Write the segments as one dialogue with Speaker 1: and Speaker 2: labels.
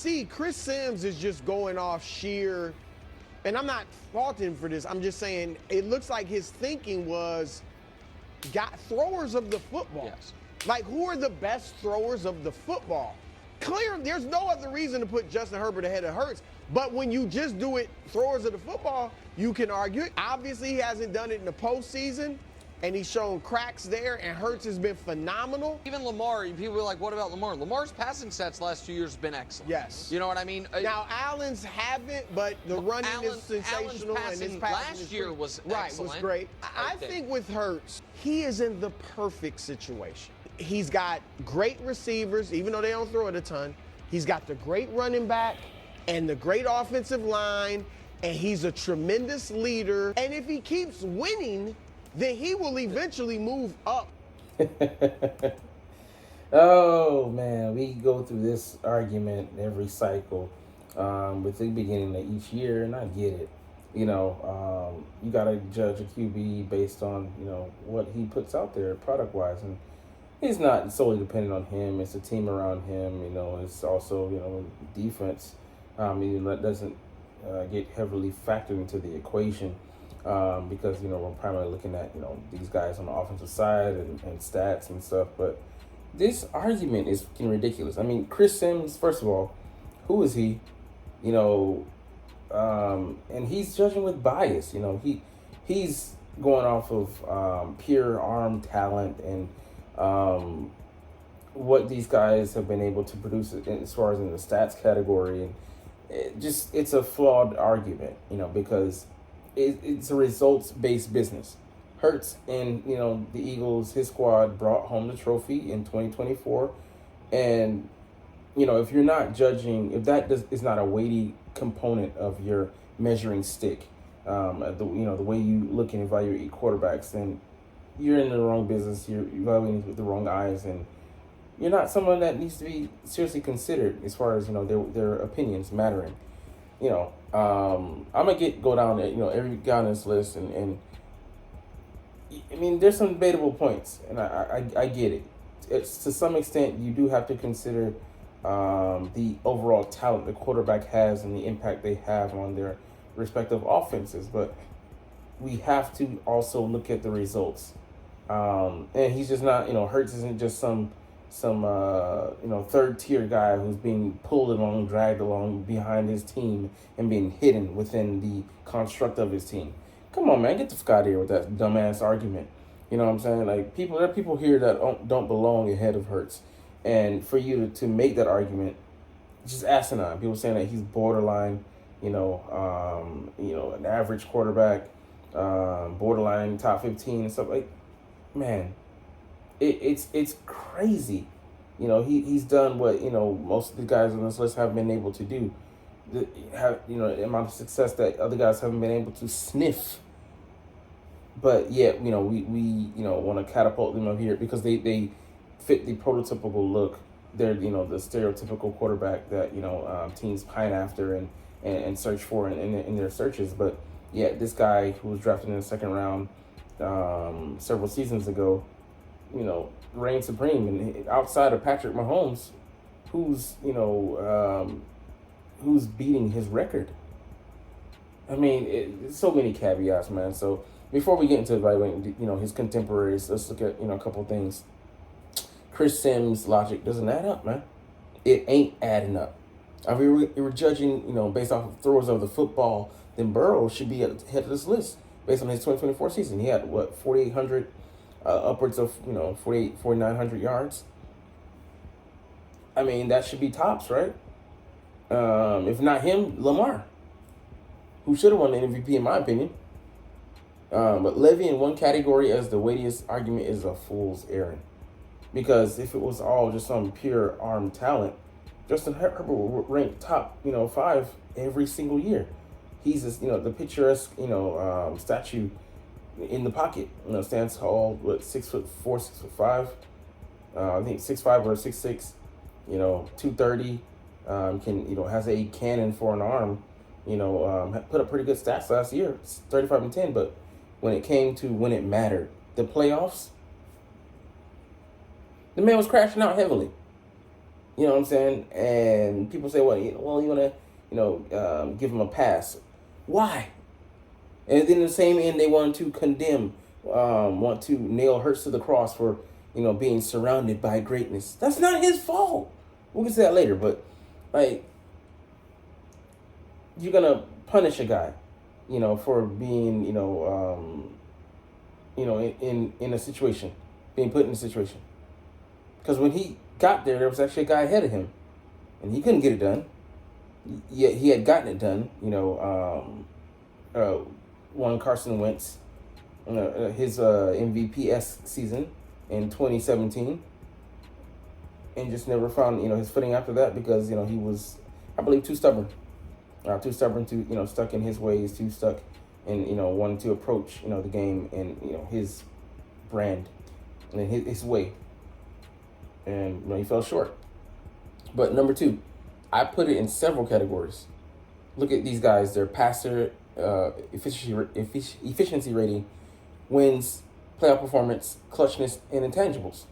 Speaker 1: see, Chris Sims is just going off sheer, and I'm not faulting for this. I'm just saying it looks like his thinking was got throwers of the football.
Speaker 2: Yes.
Speaker 1: Like, who are the best throwers of the football? Clear, there's no other reason to put Justin Herbert ahead of Hurts. But when you just do it, throwers of the football, you can argue it. Obviously, he hasn't done it in the postseason, and he's shown cracks there, and Hurts has been phenomenal.
Speaker 2: Even Lamar, people were like, what about Lamar? Lamar's passing stats last 2 years have been excellent.
Speaker 1: Yes.
Speaker 2: You know what I mean?
Speaker 1: Now, Allen's haven't, but the running is sensational.
Speaker 2: Allen's
Speaker 1: and his
Speaker 2: passing
Speaker 1: passing
Speaker 2: last
Speaker 1: is
Speaker 2: year
Speaker 1: pretty-
Speaker 2: was
Speaker 1: right,
Speaker 2: excellent.
Speaker 1: was great. I think with Hurts, he is in the perfect situation. He's got great receivers, even though they don't throw it a ton. He's got the great running back and the great offensive line, and he's a tremendous leader. And if he keeps winning, then he will eventually move up.
Speaker 3: Oh, man, we go through this argument every cycle with the beginning of each year, and I get it. You know, you got to judge a QB based on, you know, what he puts out there product-wise. And it's not solely dependent on him. It's a team around him. You know, it's also, you know, defense. That doesn't get heavily factored into the equation because, you know, we're primarily looking at, you know, these guys on the offensive side and stats and stuff. But this argument is fucking ridiculous. I mean, Chris Sims, first of all, who is he? You know, and he's judging with bias. You know, he's going off of pure arm talent and what these guys have been able to produce as far as in the stats category. And it's a flawed argument, you know, because it's a results-based business. Hurts and, you know, the Eagles, his squad brought home the trophy in 2024. And, you know, if you're not judging, if that is not a weighty component of your measuring stick, the way you look and evaluate quarterbacks, then you're in the wrong business. You're evaluating with the wrong eyes, and you're not someone that needs to be seriously considered as far as, you know, their opinions mattering. You know, I'm gonna go down, you know, every guy on this list, and I mean, there's some debatable points, and I get it. It's to some extent you do have to consider the overall talent the quarterback has and the impact they have on their respective offenses, but we have to also look at the results. And he's just not, you know, Hurts isn't just some you know, third tier guy who's being pulled along, dragged along behind his team and being hidden within the construct of his team. Come on, man, get the fuck out of here with that dumbass argument. You know what I'm saying? Like, there are people here that don't belong ahead of Hurts. And for you to make that argument, just asinine. People saying that he's borderline, you know, an average quarterback, borderline top 15 and stuff. Like, man, it's crazy. You know, he's done what, you know, most of the guys on this list haven't been able to do. The amount of success that other guys haven't been able to sniff. But yet, you know, we want to catapult them up here because they fit the prototypical look. They're, you know, the stereotypical quarterback that, you know, teams pine after and search for in their searches. But yeah, this guy who was drafted in the second round several seasons ago, you know, reigned supreme. And outside of Patrick Mahomes, who's beating his record? I mean, it's so many caveats, man. So before we get into evaluating, you know, his contemporaries, let's look at, you know, a couple things. Chris Sims' logic doesn't add up, man. It ain't adding up. If we were judging, you know, based off of throwers of the football, then Burrow should be at the head of this list based on his 2024 season. He had, 4,800, upwards of, you know, 4,900 yards. I mean, that should be tops, right? If not him, Lamar, who should have won the MVP in my opinion. But Levy in one category as the weightiest argument is a fool's errand. Because if it was all just some pure arm talent, Justin Herbert would rank top, you know, 5 every single year. He's just, you know, the picturesque, you know, statue in the pocket. You know, stands tall, 6'4", 6'5". I think 6'5" or 6'6". You know, 230. Has a cannon for an arm. You know, put up pretty good stats last year, 35-10. But when it came to when it mattered, the playoffs, the man was crashing out heavily. You know what I'm saying? And people say, well, you want to, give him a pass. Why? And then in the same end, they want to condemn, want to nail Hurts to the cross for, being surrounded by greatness. That's not his fault. We'll get to that later, but like, you're gonna punish a guy, for being, in a situation, being put in a situation. Because when he got there was actually a guy ahead of him, and he couldn't get it done. Yet he had gotten it done. Won Carson Wentz, his MVP-esque season in 2017, and just never found his footing after that because he was, I believe, too stubborn to stuck in his ways, too stuck in wanting to approach the game and his brand and his way, and he fell short. But number two, I put it in several categories. Look at these guys; their passer efficiency rating, wins, playoff performance, clutchness, and intangibles.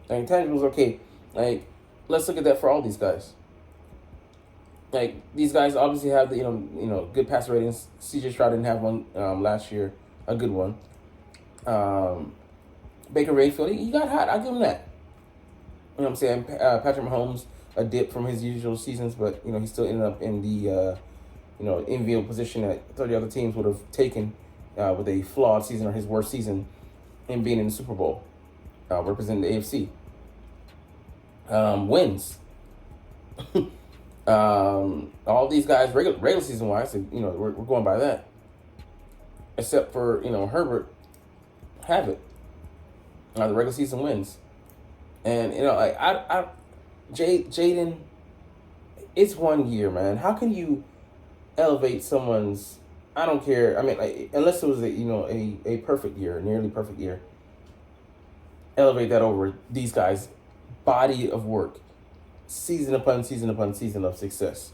Speaker 3: Like, intangibles, okay. Like, let's look at that for all these guys. Like, these guys obviously have the good passer ratings. CJ Stroud didn't have one last year, a good one. Baker Mayfield, he got hot. I'll give him that. You know what I'm saying? Patrick Mahomes, a dip from his usual seasons, but he still ended up in the enviable position that 30 other teams would have taken with a flawed season or his worst season in being in the Super Bowl, representing the AFC. Wins. All these guys regular season wise, we're going by that. Except for Herbert, have it. The regular season wins, and Jaden, it's 1 year, man. How can you elevate someone's? I don't care. I mean, unless it was a perfect year, nearly perfect year. Elevate that over these guys' body of work, season upon season upon season of success.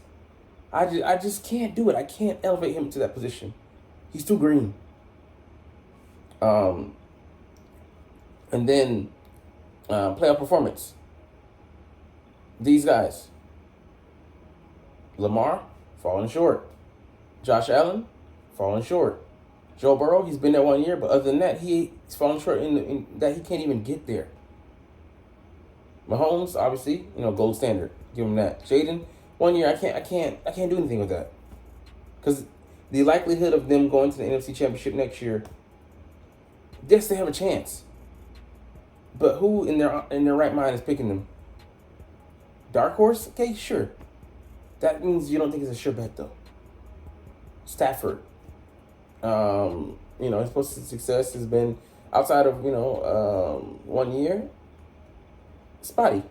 Speaker 3: I just can't do it. I can't elevate him to that position. He's too green. And then playoff performance. These guys. Lamar, falling short. Josh Allen, falling short. Joe Burrow, he's been there 1 year, but other than that, he's falling short in that he can't even get there. Mahomes, obviously, gold standard. Give him that. Jaden, 1 year, I can't do anything with that. Because the likelihood of them going to the NFC Championship next year, yes, they have a chance. But who in their right mind is picking them? Dark horse? Okay, sure. That means you don't think it's a sure bet, though. Stafford. His post success has been outside of 1 year. Spotty.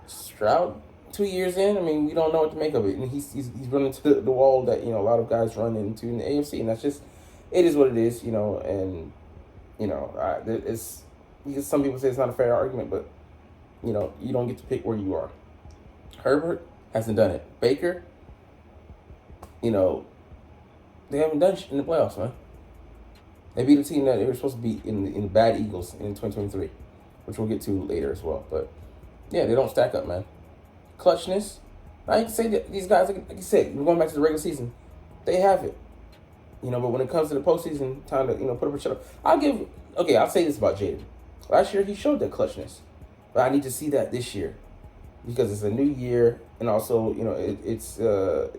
Speaker 3: Stroud, 2 years in. I mean, we don't know what to make of it, and he's running to the wall that a lot of guys run into in the AFC, and that's just it is what it is, and it's because some people say it's not a fair argument, but you don't get to pick where you are. Herbert hasn't done it. Baker, they haven't done shit in the playoffs, man. They beat a team that they were supposed to beat in the bad Eagles in 2023, which we'll get to later as well. But yeah, they don't stack up, man. Clutchness, I can say that these guys, like you said, we're going back to the regular season, they have it. But when it comes to the postseason, time to put up a shut up. I'll say this about Jaden. Last year he showed that clutchness, but I need to see that this year because it's a new year, and also it's their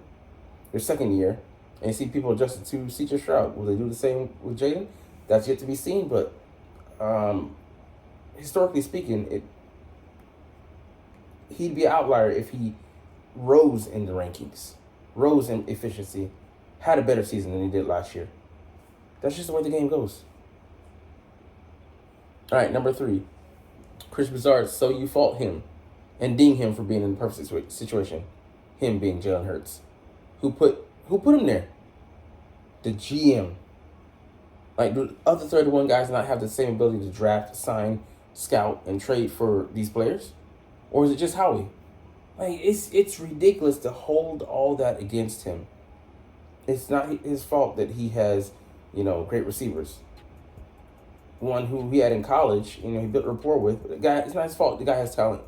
Speaker 3: second year, and see people adjusted to CJ Stroud. Will they do the same with Jaden? That's yet to be seen, but historically speaking, he'd be an outlier if he rose in the rankings, rose in efficiency, had a better season than he did last year. That's just the way the game goes. All right, number 3. Chris Broussard, so you fault him and ding him for being in the perfect situation. Him being Jalen Hurts. Who put him there? The GM. Like, do other 31 guys not have the same ability to draft, sign, scout, and trade for these players? Or is it just Howie? Like, it's ridiculous to hold all that against him. It's not his fault that he has, great receivers. One who he had in college, he built a rapport with. The guy, it's not his fault. The guy has talent.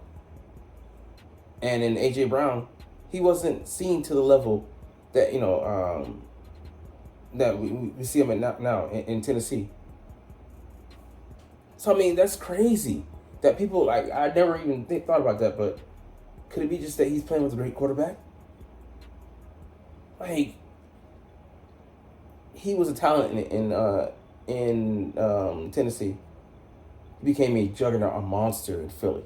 Speaker 3: And in A.J. Brown, he wasn't seen to the level that, that we see him at now in Tennessee. So, I mean, that's crazy that people, like, I never even thought about that, but could it be just that he's playing with a great quarterback? Like, he was a talent in Tennessee. He became a juggernaut, a monster in Philly.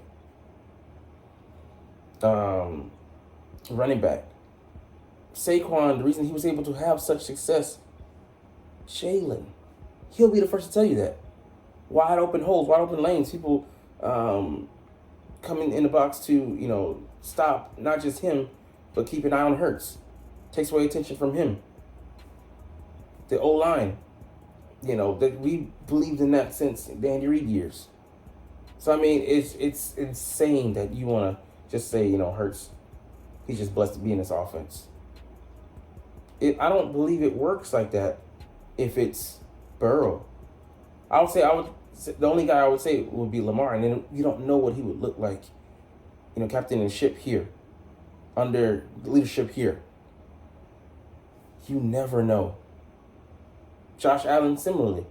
Speaker 3: Running back. Saquon, the reason he was able to have such success, Jalen. He'll be the first to tell you that. Wide open holes, wide open lanes. People coming in the box to, stop not just him, but keep an eye on Hurts. Takes away attention from him. The O-line, that we believed in that since the Andy Reid years. So, I mean, it's insane that you want to just say, Hurts, he's just blessed to be in this offense. I don't believe it works like that if it's Burrow. The only guy I would say would be Lamar, and then you don't know what he would look like, captaining the ship here, under leadership here. You never know. Josh Allen, similarly.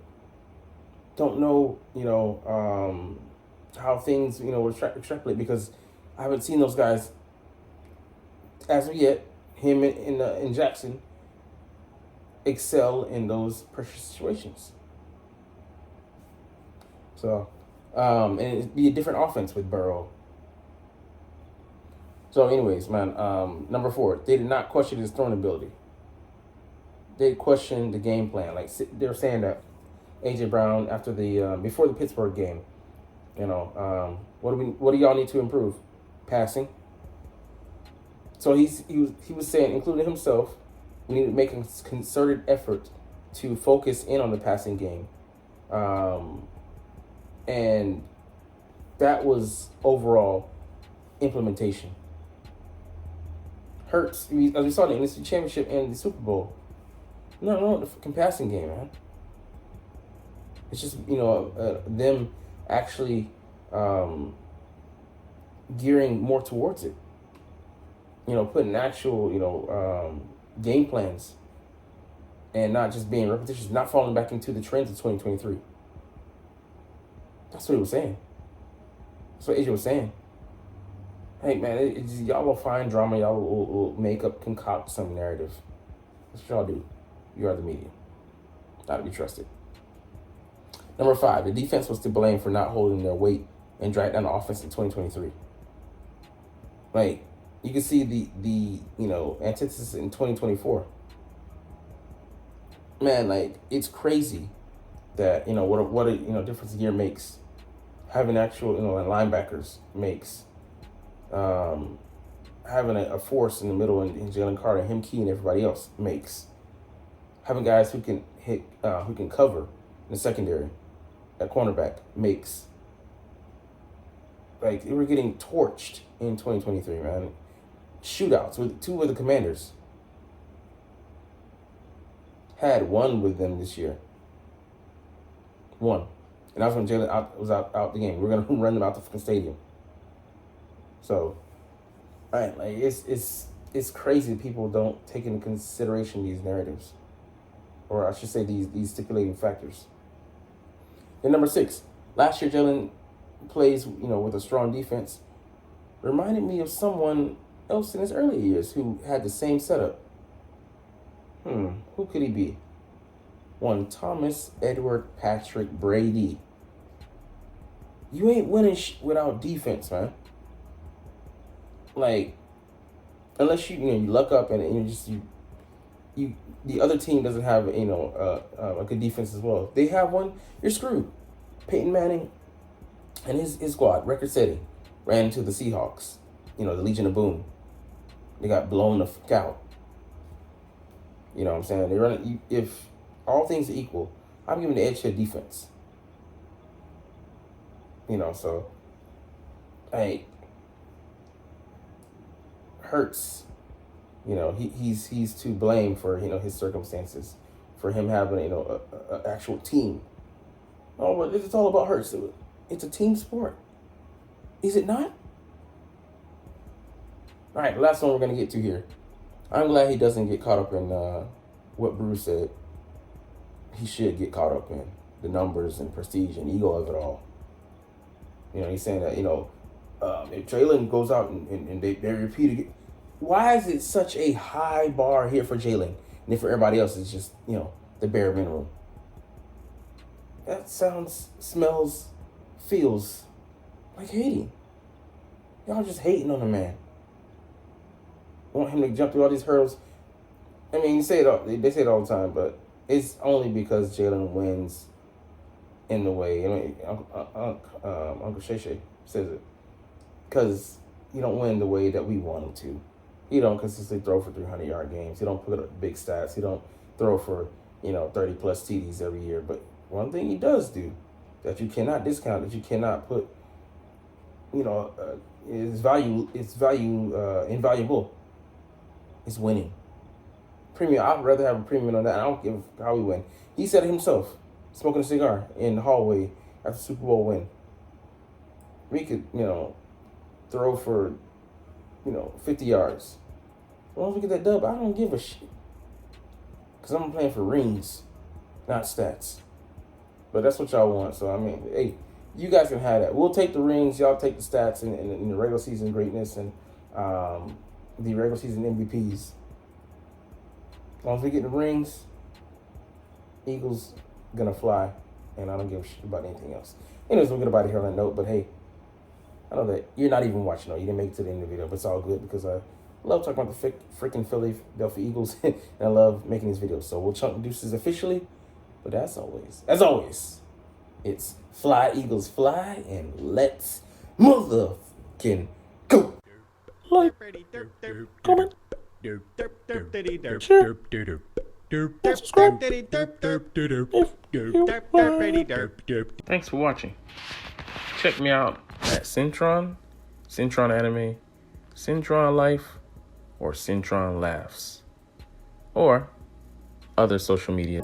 Speaker 3: Don't know, how things, will extrapolate, because I haven't seen those guys as of yet, him in Jackson, excel in those pressure situations. So, and it'd be a different offense with Burrow. So, anyways, man, number 4, they did not question his throwing ability. They questioned the game plan. Like, they're saying that A.J. Brown, after before the Pittsburgh game, what do y'all need to improve? Passing. So he was saying, including himself, we need to make a concerted effort to focus in on the passing game. And that was overall implementation. Hurts, as we saw in the NFC Championship and the Super Bowl. No, the fucking passing game, man. It's just, them actually gearing more towards it. Putting actual, game plans and not just being repetitious, not falling back into the trends of 2023. That's what he was saying. That's what AJ was saying. Hey, man, y'all will find drama. Y'all will make up, concoct some narrative. That's what y'all do. You are the media. Not to be trusted. Number 5, the defense was to blame for not holding their weight and drag down the offense in 2023. Like, you can see the antithesis in 2024. Man, like, it's crazy that, what a difference a year makes. Having actual, linebackers makes. Having a force in the middle in Jalen Carter, him key, and everybody else makes. Having guys who can hit, who can cover in the secondary, at cornerback makes. Like, we were getting torched in 2023, man. Shootouts with 2 of the Commanders. Had 1 with them this year. 1. And that was when Jalen was out the game. We were going to run them out the fucking stadium. So, right, like, it's crazy people don't take into consideration these narratives. Or I should say these stipulating factors. Then number 6, last year Jalen plays, with a strong defense, reminded me of someone else in his early years who had the same setup. Who could he be? 1, Thomas Edward Patrick Brady. You ain't winning without defense, man. Like, unless you luck up and you the other team doesn't have a good defense as well. If they have one, you're screwed. Peyton Manning and his squad, record setting, ran into the Seahawks. The Legion of Boom. They got blown the fuck out. You know what I'm saying? They run. If all things are equal, I'm giving the edge to defense. So, hey, Hurts. He's to blame for his circumstances, for him having a actual team. Oh, but it's all about Hurts. It's a team sport. Is it not? All right, last one we're going to get to here. I'm glad he doesn't get caught up in what Bruce said he should get caught up in, the numbers and prestige and ego of it all. You know, he's saying that, if Jalen goes out and they repeat it, why is it such a high bar here for Jalen? And then for everybody else, it's just, the bare minimum. That sounds, smells, feels like hating. Y'all just hating on the man. Want him to jump through all these hurdles. I mean, they say it all the time, but it's only because Jalen wins in the way. I mean, Uncle Shay Shay says it. Because you don't win the way that we want him to. He don't consistently throw for 300-yard games. He don't put up big stats. He don't throw for, 30-plus TDs every year. But one thing he does do that you cannot discount, that you cannot put, is invaluable. It's winning. Premium. I'd rather have a premium on that. I don't give how we win. He said it himself, smoking a cigar in the hallway after the Super Bowl win. We could, throw for, 50 yards. As long as we get that dub, I don't give a shit. Because I'm playing for rings, not stats. But that's what y'all want. So, I mean, hey, you guys can have that. We'll take the rings. Y'all take the stats and the regular season greatness and the regular season MVPs. As long as we get the rings, Eagles going to fly. And I don't give a shit about anything else. Anyways, we'll get about it here on that note. But, hey, I know that you're not even watching. No, you didn't make it to the end of the video. But it's all good because I love talking about the freaking Philadelphia Eagles. And I love making these videos. So we'll chunk deuces officially. But as always, it's fly, Eagles, fly. And let's motherfucking go. Like, comment, share, and subscribe. Thanks for watching. Check me out at Cintron, Cintron Anime, Cintron Life, or Cintron Laughs, or other social media.